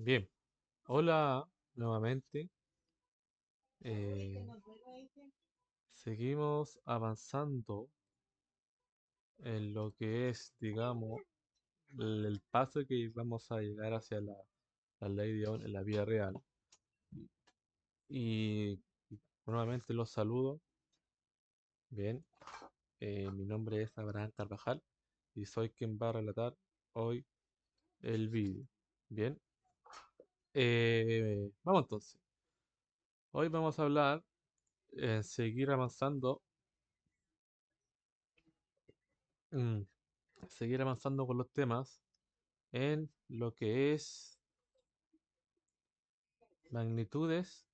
Bien, hola nuevamente. Eh, Seguimos avanzando en lo que es, digamos, el paso que vamos a llegar hacia la ley de Ohm en la vida real. Y nuevamente los saludo. Bien, mi nombre es Abraham Carvajal y soy quien va a relatar hoy el vídeo. Bien, vamos entonces. Hoy vamos a hablar, seguir avanzando. mm, Seguir avanzando con los temas en lo que es magnitudes,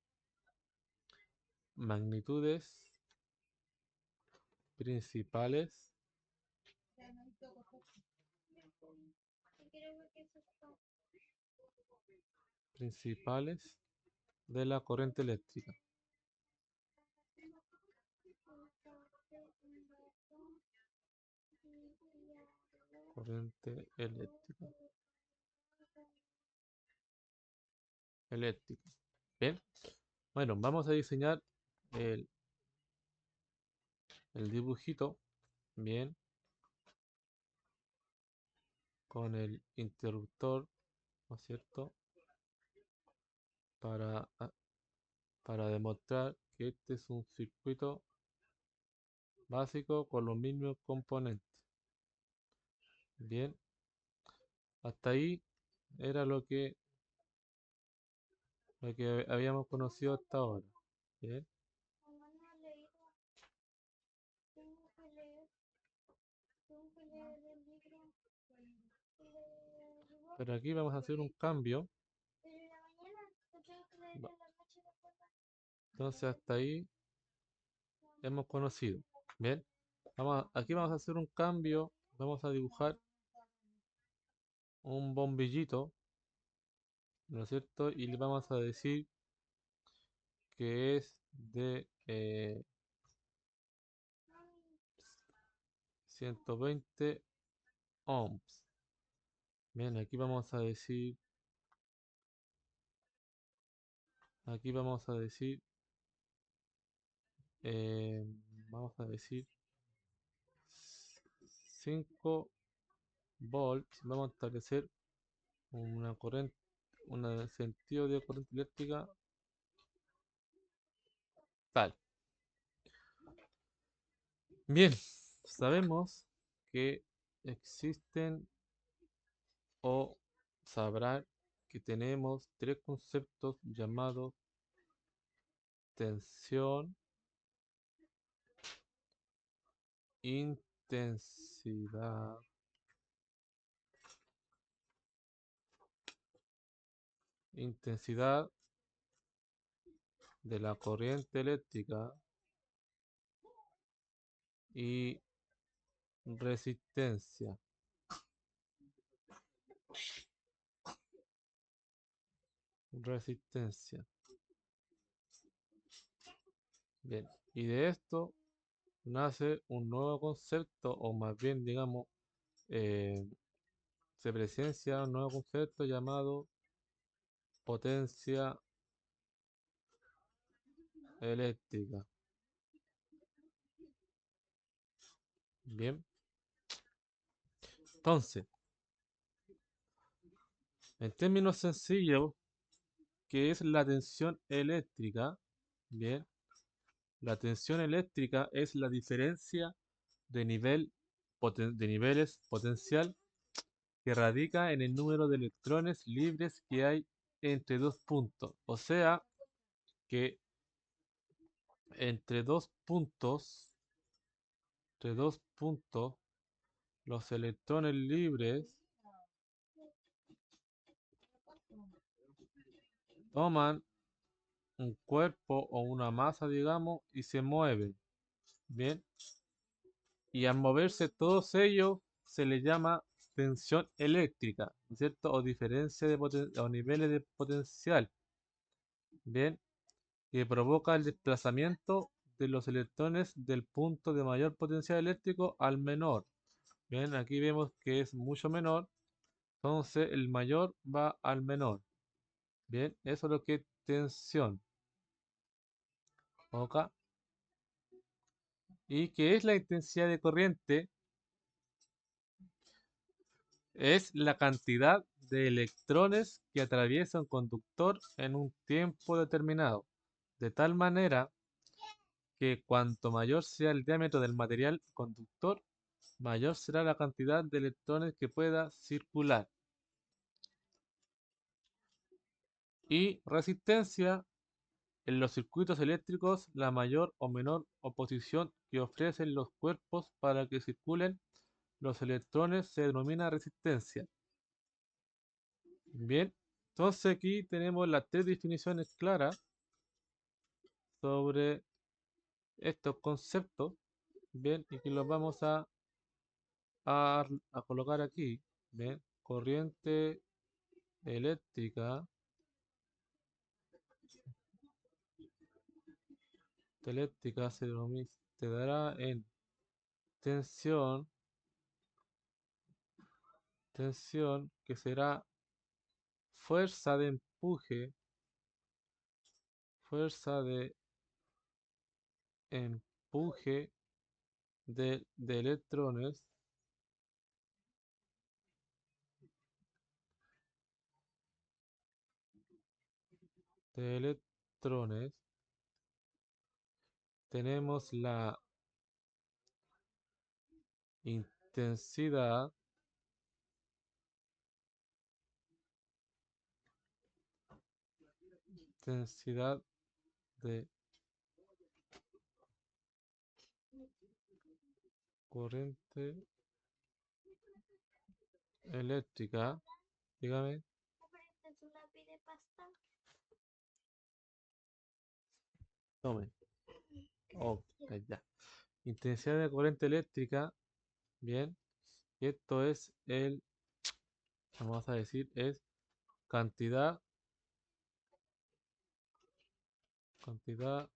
magnitudes principales, principales de la corriente eléctrica. Corriente eléctrica. Eléctrica. Bien. Bueno, vamos a diseñar el, el dibujito. Bien. Con el interruptor, ¿no es cierto? Para, para demostrar que este es un circuito básico con los mismos componentes. Bien. Hasta ahí era lo que habíamos conocido hasta ahora. Bien, pero aquí vamos a hacer un cambio. Va- Entonces hasta ahí hemos conocido. Bien, aquí vamos a hacer un cambio. Vamos a dibujar un bombillito, ¿no es cierto? Y le vamos a decir que es de 120 ohms. Bien, aquí eh, vamos a decir 5 volts. Vamos a establecer una corriente, un sentido de corriente eléctrica tal. Bien, sabemos que existen o sabrá que tenemos tres conceptos llamados tensión, intensidad, intensidad de la corriente eléctrica y resistencia. Resistencia. Bien, y de esto nace un nuevo concepto, o más bien, digamos, eh, se presencia un nuevo concepto llamado potencia eléctrica. Bien, entonces, en términos sencillos, ¿qué es la tensión eléctrica? Bien, la tensión eléctrica es la diferencia de de niveles potencial que radica en el número de electrones libres que hay entre dos puntos. O sea, que entre dos puntos, entre dos puntos, los electrones libres toman un cuerpo o una masa, digamos, y se mueven. Bien, y al moverse todos ellos se le llama tensión eléctrica, ¿no es cierto? O diferencia de o niveles de potencial. Bien, que provoca el desplazamiento de los electrones del punto de mayor potencial eléctrico al menor. Bien, aquí vemos que es mucho menor, entonces el mayor va al menor. Bien, eso es lo que es tensión. ¿Ok? ¿Y qué es la intensidad de corriente? Es la cantidad de electrones que atraviesa un conductor en un tiempo determinado, de tal manera que cuanto mayor sea el diámetro del material conductor, mayor será la cantidad de electrones que pueda circular. Y resistencia, en los circuitos eléctricos, la mayor o menor oposición que ofrecen los cuerpos para que circulen los electrones se denomina resistencia. Bien, entonces aquí tenemos las tres definiciones claras sobre estos conceptos. Bien, y que los vamos a colocar aquí. Bien, corriente eléctrica, eléctrica se dará en tensión, tensión que será fuerza de empuje, fuerza de empuje de electrones, de electrones. Tenemos la intensidad, intensidad de corriente eléctrica. Dígame. Tome. Oh, ya. Intensidad de corriente eléctrica. Bien. Y esto es vamos a decir, es cantidad, cantidad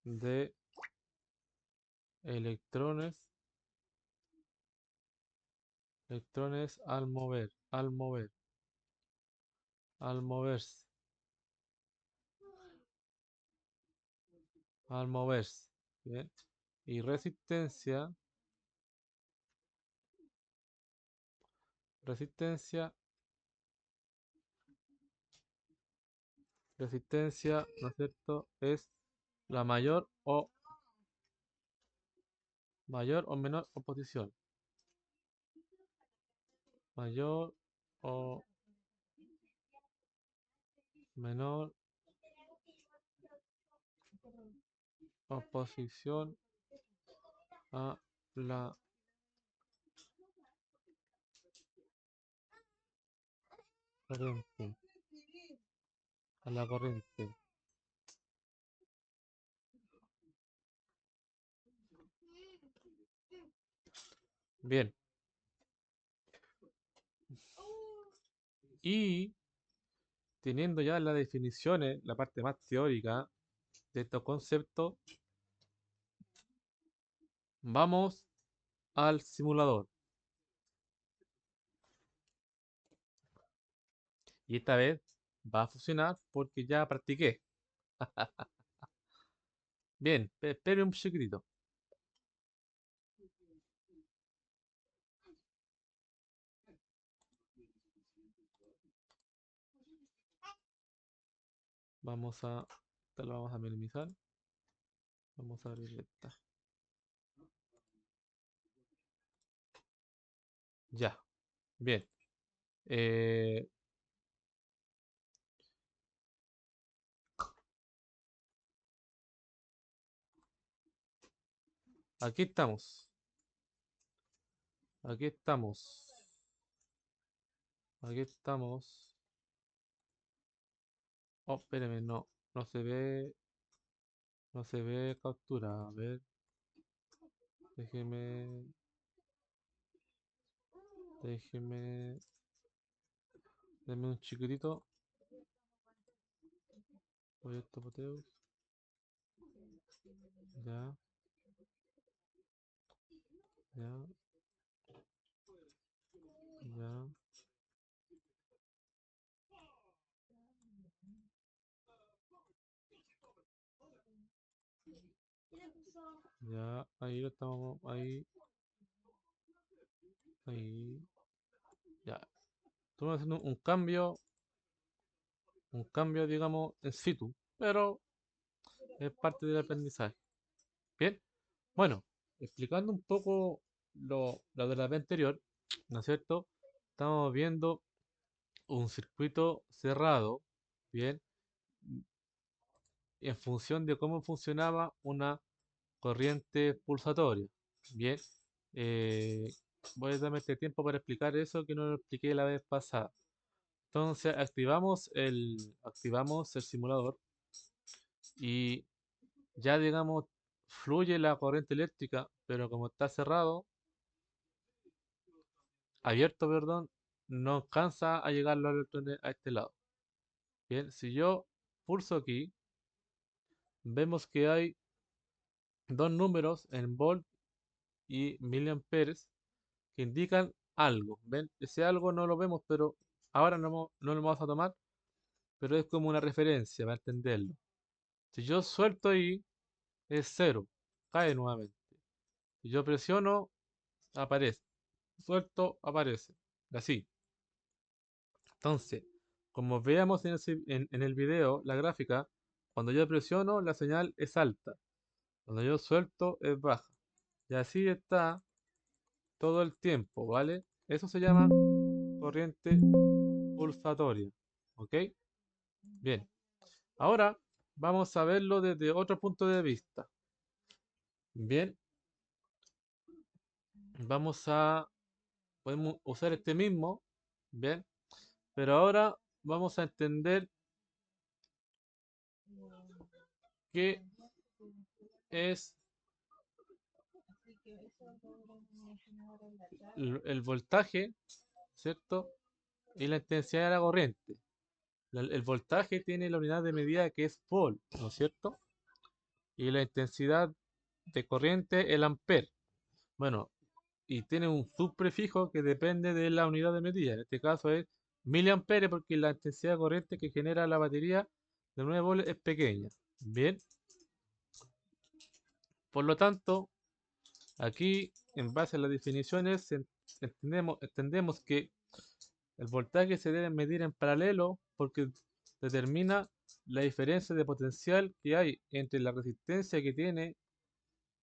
de electrones, electrones al moverse, al moverse. Bien. Y resistencia, resistencia, ¿no es cierto? Es la mayor o menor oposición. Mayor o menor oposición a la corriente. A la corriente. Bien. Y teniendo ya las definiciones, la parte más teórica de estos conceptos, vamos al simulador. Y esta vez va a funcionar porque ya practiqué. Bien, espere un chiquitito. Esta lo vamos a minimizar. Vamos a abrir esta. Ya, bien. Eh, aquí estamos. Aquí estamos. Aquí estamos. Oh, espérame, no. No se ve. No se ve captura. A ver, déjeme. Déjeme. Deme un chiquitito. Proyecto Poteus. Ya, ya, ya. Ya, ahí lo estamos, ahí, ahí, ya. Estamos haciendo un cambio, digamos, en situ, pero es parte del aprendizaje. Bien, bueno, explicando un poco lo de la vez anterior, ¿no es cierto? Estamos viendo un circuito cerrado, bien, en función de cómo funcionaba una corriente pulsatoria. Bien, eh, voy a darme este tiempo para explicar eso que no lo expliqué la vez pasada. Entonces activamos el simulador y ya digamos fluye la corriente eléctrica, pero como está cerrado, abierto, perdón, no alcanza a llegar los electrones a este lado. Bien, si yo pulso aquí, vemos que hay dos números en volt y miliamperes que indican algo. ¿Ven? Ese algo no lo vemos, pero ahora no lo vamos a tomar, pero es como una referencia para entenderlo. Si yo suelto ahí, es cero, cae nuevamente. Si yo presiono, aparece. Suelto, aparece. Así. Entonces, como veamos en el video, la gráfica, cuando yo presiono, la señal es alta. Cuando yo suelto, es baja. Y así está todo el tiempo, ¿vale? Eso se llama corriente pulsatoria. ¿Ok? Bien. Ahora vamos a verlo desde otro punto de vista. Bien. Vamos a... Podemos usar este mismo. Bien. Pero ahora vamos a entender qué es el voltaje, ¿cierto? Y la intensidad de la corriente. El voltaje tiene la unidad de medida que es volt, ¿no es cierto? Y la intensidad de corriente, el ampere. Bueno, y tiene un subprefijo que depende de la unidad de medida. En este caso es miliampere porque la intensidad de corriente que genera la batería de 9 volts es pequeña. Bien, por lo tanto, aquí en base a las definiciones entendemos que el voltaje se debe medir en paralelo porque determina la diferencia de potencial que hay entre la resistencia que tiene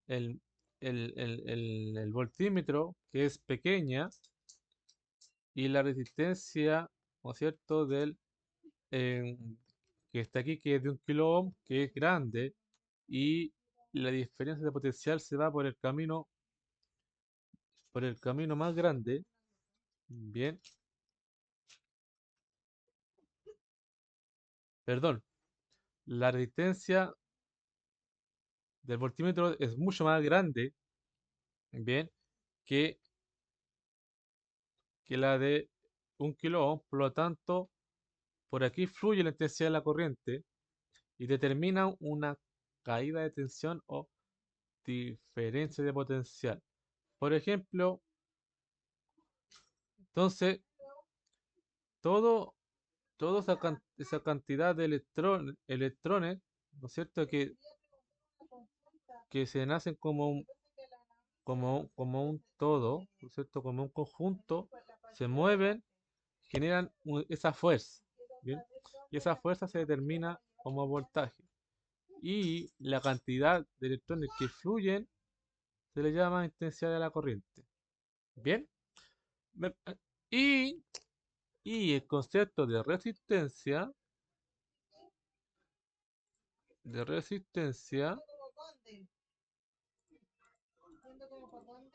el, el voltímetro, que es pequeña, y la resistencia, ¿no es cierto?, eh, que está aquí, que es de 1 kilo ohm, que es grande, y la diferencia de potencial se va por el camino más grande, bien, perdón, la resistencia del voltímetro es mucho más grande, bien, que, que la de 1 kilo ohm, por lo tanto, por aquí fluye la intensidad de la corriente y determina una caída de tensión o diferencia de potencial. Por ejemplo, entonces, todo, toda esa cantidad de electrones, ¿no es cierto?, que se nacen como un todo, ¿no es cierto?, como un conjunto, se mueven, generan esa fuerza, ¿bien? Y esa fuerza se determina como voltaje. Y la cantidad de electrones que fluyen se le llama intensidad de la corriente. ¿Bien? Me- Y, y el concepto de resistencia,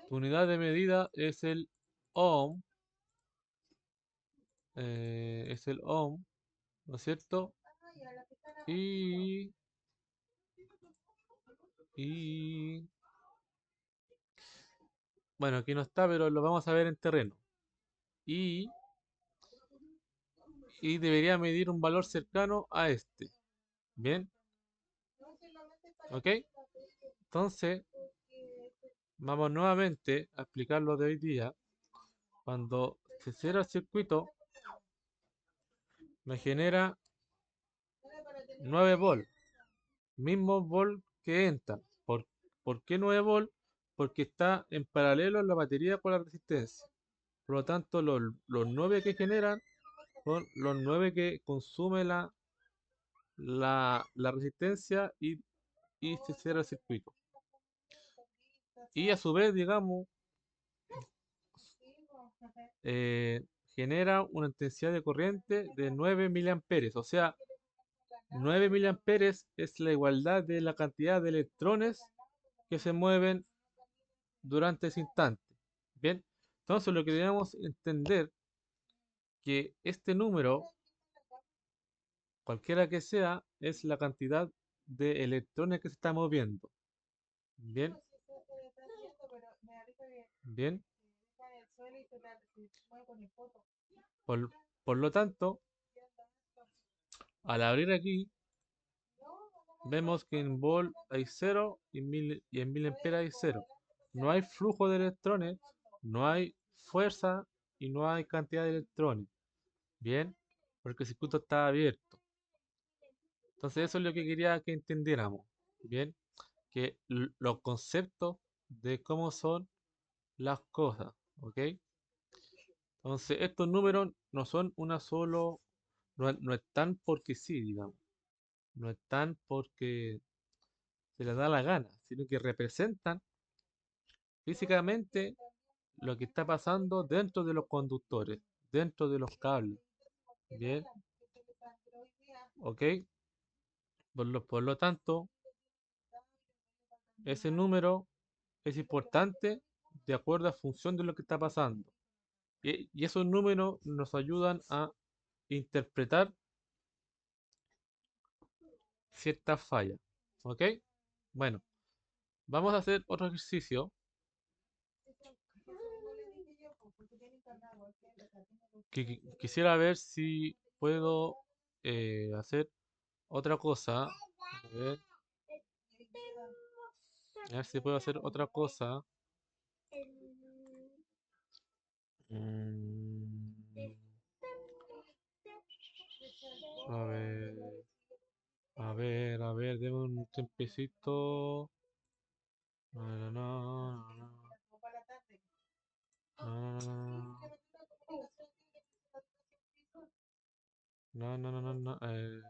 tu unidad de medida es el ohm, ¿no es cierto? Y, y, bueno, aquí no está, pero lo vamos a ver en terreno. Y, y debería medir un valor cercano a este. ¿Bien? ¿Ok? Entonces, vamos nuevamente a explicar lo de hoy día. Cuando se cierra el circuito, me genera 9 volts. Mismo volt que entran. ¿Por qué 9 volt? Porque está en paralelo la batería con la resistencia. Por lo tanto, los 9 que generan son los 9 que consume la resistencia y se cierra el circuito. Y a su vez, digamos, eh, genera una intensidad de corriente de 9 miliamperes. O sea, 9 miliamperes es la igualdad de la cantidad de electrones que se mueven durante ese instante. Bien, entonces lo que debemos entender que este número, cualquiera que sea, es la cantidad de electrones que se está moviendo. Bien, bien. Por, por lo tanto, al abrir aquí, vemos que en volt hay cero y en miliampere hay cero. No hay flujo de electrones, no hay fuerza y no hay cantidad de electrones. Bien, porque el circuito está abierto. Entonces eso es lo que quería que entendiéramos. Bien, que los conceptos de cómo son las cosas. ¿Ok? Entonces estos números no son una solo, no están porque sí, digamos. No están porque se les da la gana, sino que representan físicamente lo que está pasando dentro de los conductores, dentro de los cables. Bien, ok. Por lo tanto, ese número es importante de acuerdo a función de lo que está pasando. Y esos números nos ayudan a interpretar ciertas fallas. ¿Ok? Bueno, vamos a hacer otro ejercicio. Quisiera ver si puedo hacer otra cosa. A ver si puedo hacer otra cosa. Mm, a ver, deme un tiempecito. No, no, no, no, no, no, no, no, no, no, eh,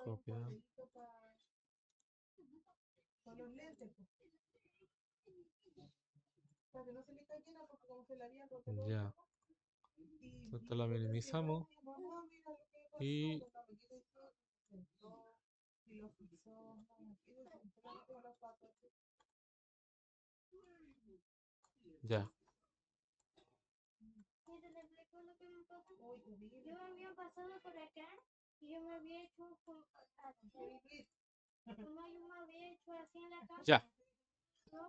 copiar. Ya, esto la minimizamos y ya. Ya,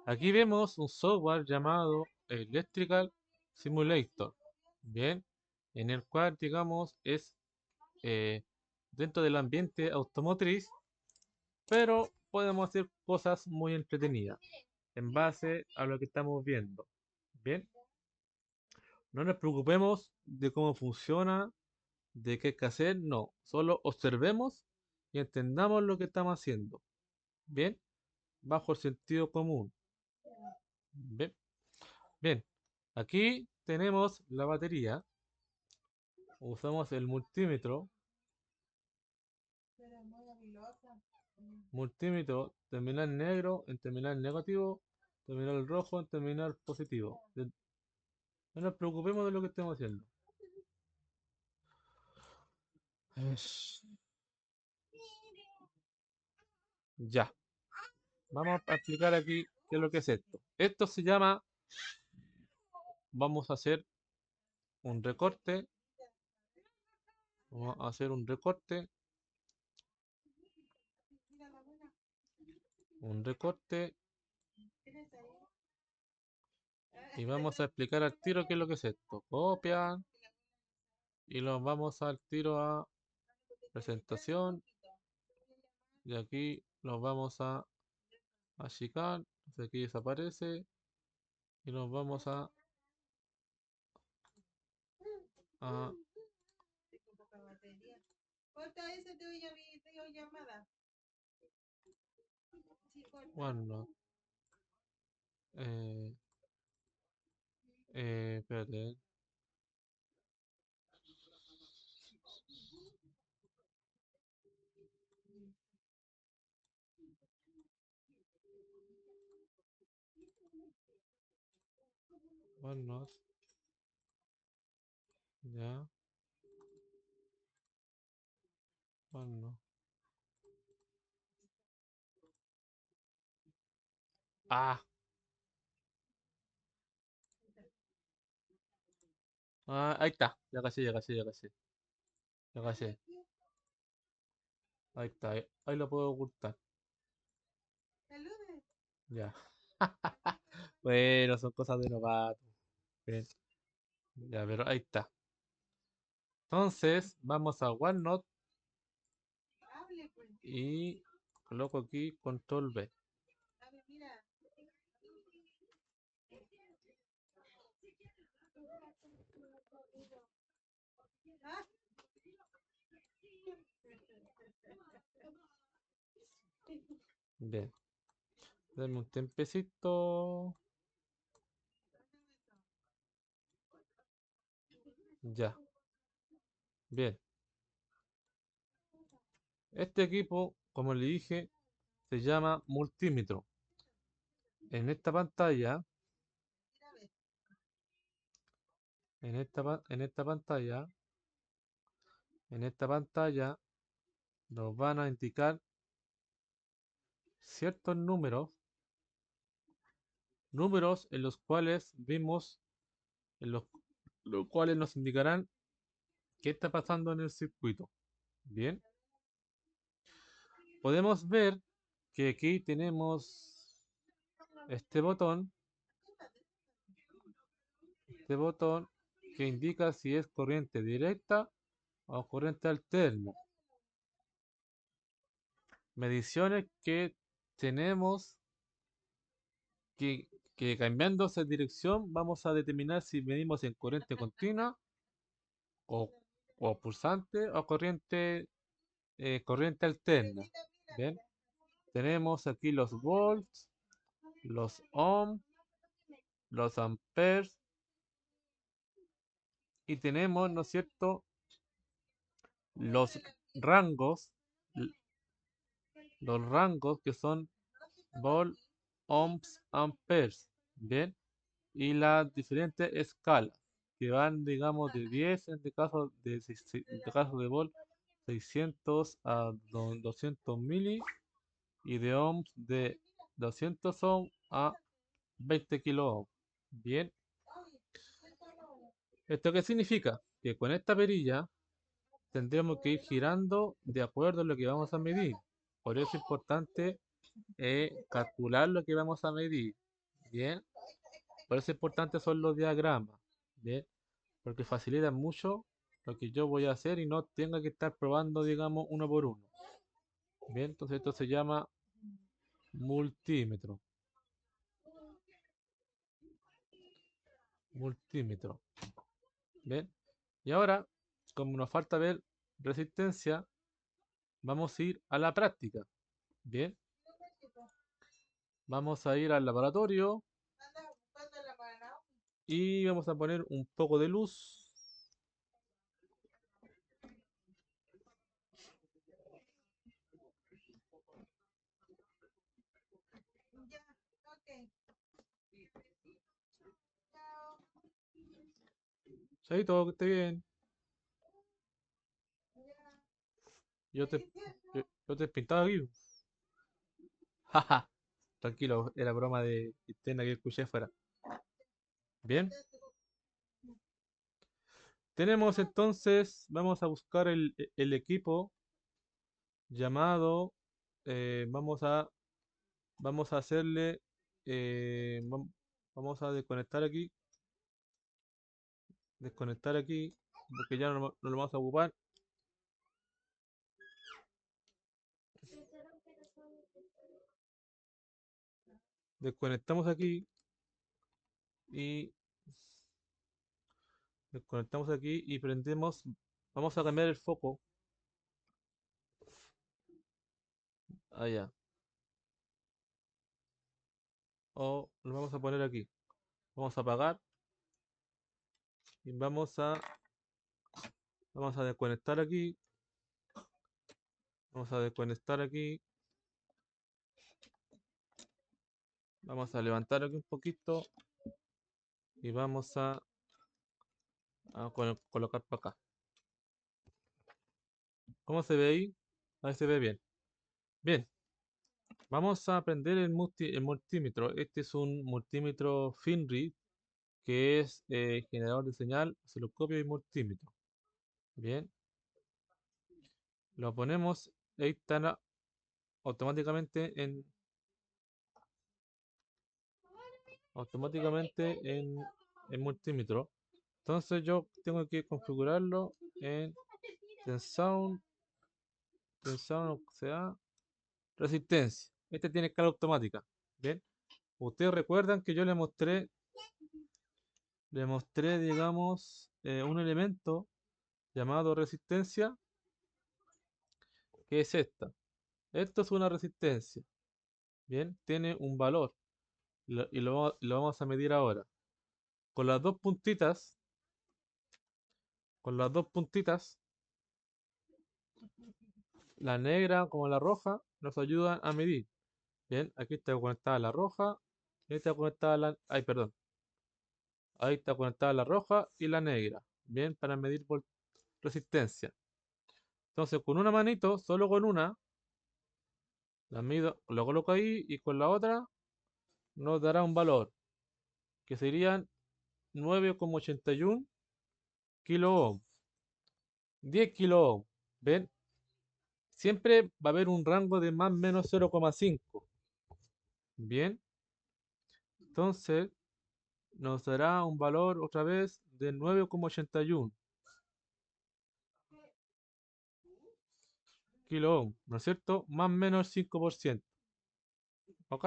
aquí vemos un software llamado Electrical Simulator. Bien, en el cual, digamos, es eh, dentro del ambiente automotriz, pero podemos hacer cosas muy entretenidas en base a lo que estamos viendo. Bien, no nos preocupemos de cómo funciona, de qué hay que hacer, no, solo observemos y entendamos lo que estamos haciendo. Bien, bajo el sentido común. Bien, bien. Aquí tenemos la batería, usamos el multímetro, terminal negro en terminal negativo, terminal rojo en terminal positivo. No nos preocupemos de lo que estemos haciendo. Ya, vamos a explicar aquí qué es lo que es esto. Esto se llama, vamos a hacer un recorte, vamos a hacer un recorte un recorte y vamos a explicar al tiro qué es lo que es esto. Copian y los vamos al tiro a presentación y aquí los vamos a achicar. Entonces aquí desaparece y nos vamos a OneNote. Eh, espérate. OneNote. Ya. OneNote. Ah, ahí está. Ya casi, ya casi, ya casi. Ya casi. Ahí está. Ahí lo puedo ocultar. Ya. Bueno, son cosas de novato. Bien. Ya, pero ahí está. Entonces, vamos a OneNote y coloco aquí control V. Bien. Dame un tempecito. Ya. Bien. Este equipo, como le dije, se llama multímetro. En esta pantalla, en esta pantalla, en esta pantalla nos van a indicar ciertos números en los cuales vimos, en los cuales nos indicarán qué está pasando en el circuito. Bien, podemos ver que aquí tenemos este botón, este botón que indica si es corriente directa o corriente alterna. Mediciones que tenemos que, que cambiando esa dirección vamos a determinar si medimos en corriente continua o, o pulsante o corriente alterna. Bien, tenemos aquí los volts, los ohms, los amperes y tenemos, ¿no es cierto?, los rangos, l- los rangos que son volt, ohms, amperes. Bien, y las diferentes escalas que van, digamos, de 10 en este caso en este caso de volt 600 a 200 mili y de ohms de 200 ohms a 20 kilo ohms. Bien, ¿esto qué significa? Que con esta perilla tendremos que ir girando de acuerdo a lo que vamos a medir. Por eso es importante calcular lo que vamos a medir. Bien, por eso es importante son los diagramas. Bien, porque facilitan mucho lo que yo voy a hacer y no tenga que estar probando, digamos, uno por uno. Bien, entonces esto se llama multímetro. Multímetro. Bien, y ahora, como nos falta ver resistencia, vamos a ir a la práctica. Bien, vamos a ir al laboratorio y vamos a poner un poco de luz. Chaito, que esté bien. Yo te, yo te pintaba aquí. Jaja, tranquilo, era broma de interna que escuché afuera. Bien, tenemos entonces, vamos a buscar el equipo llamado, vamos a vamos a hacerle, vamos a desconectar aquí, porque ya no lo vamos a ocupar. Desconectamos aquí y desconectamos aquí y prendemos. Vamos a cambiar el foco. Allá. O lo vamos a poner aquí. Vamos a apagar y vamos a desconectar aquí. Vamos a desconectar aquí. Vamos a levantar aquí un poquito y vamos a colocar para acá. ¿Cómo se ve ahí? Ahí se ve bien. Bien, vamos a prender el multímetro. Este es un multímetro Finri que es generador de señal, osciloscopio y multímetro. Bien, lo ponemos, ahí está automáticamente en multímetro. Entonces yo tengo que configurarlo en tensound, tensound, o sea, resistencia. Este tiene escala automática. Bien, ustedes recuerdan que yo le mostré, digamos, un elemento llamado resistencia, que es esta. Esto es una resistencia. Bien, tiene un valor y lo vamos a medir ahora. Con las dos puntitas, con las dos puntitas, la negra como la roja, nos ayudan a medir. Bien, aquí está conectada la roja, y está conectada ay, perdón. Ahí está conectada la roja y la negra. Bien, para medir resistencia. Entonces, con una manito, solo con una, la mido, lo coloco ahí y con la otra nos dará un valor que serían 9,81 kilo ohm. 10 kilo ohm. ¿Ven? Siempre va a haber un rango de más o menos 0,5. Bien, entonces nos dará un valor otra vez de 9,81 kilo ohm, ¿no es cierto? Más o menos 5%. ¿Ok?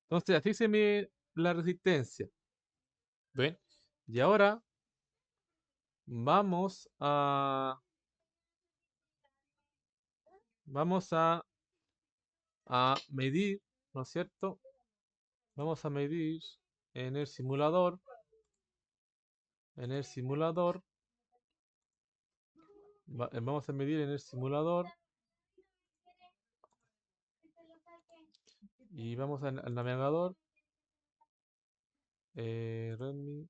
Entonces así se mide la resistencia. ¿Ven? Y ahora vamos a medir, ¿no es cierto? Vamos a medir en el simulador, en el simulador, vamos a medir en el simulador y vamos al navegador, Redmi,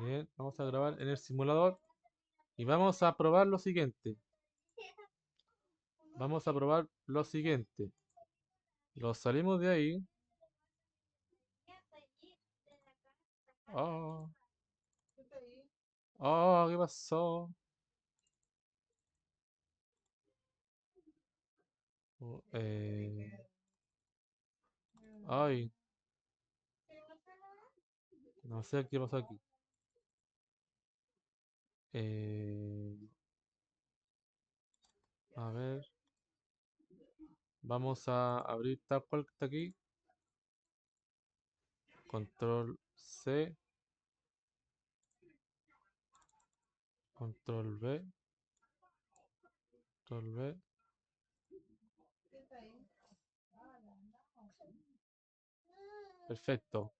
bien, vamos a grabar en el simulador y vamos a probar lo siguiente. Vamos a probar lo siguiente. Lo salimos de ahí. Oh, oh, ¿qué pasó? Oh, ay, no sé qué pasó aquí. Eh, a ver, vamos a abrir tal cual que está aquí. Control C, control V, control V. Perfecto.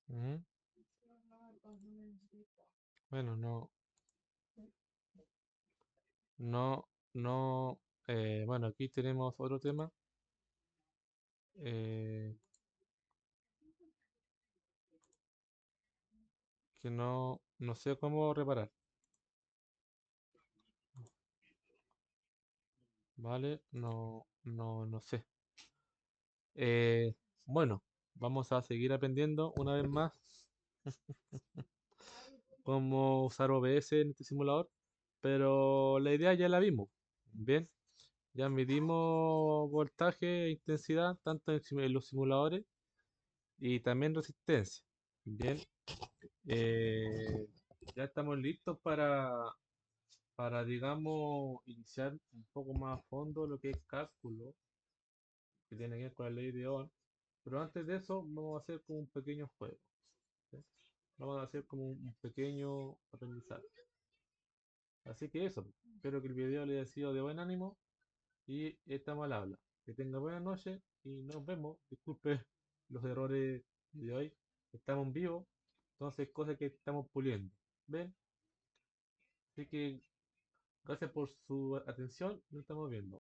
Ujú. Bueno, no, no, no. Bueno, aquí tenemos otro tema. eh, que no sé cómo reparar. ¿Vale? No sé. Eh, bueno. vamos a seguir aprendiendo una vez más cómo usar OBS en este simulador, pero la idea ya la vimos. Bien, ya medimos voltaje e intensidad tanto en los simuladores y también resistencia. Bien, eh, ya estamos listos para, digamos, iniciar un poco más a fondo lo que es cálculo, que tiene que ver con la ley de Ohm. Pero antes de eso, vamos a hacer como un pequeño juego. ¿Sí? Vamos a hacer como un pequeño aprendizaje. Así que eso, espero que el video le haya sido de buen ánimo y estamos al habla. Que tenga buena noche y nos vemos. Disculpe los errores de hoy. Estamos en vivo, entonces cosas que estamos puliendo. ¿Ven? Así que gracias por su atención. Nos estamos viendo.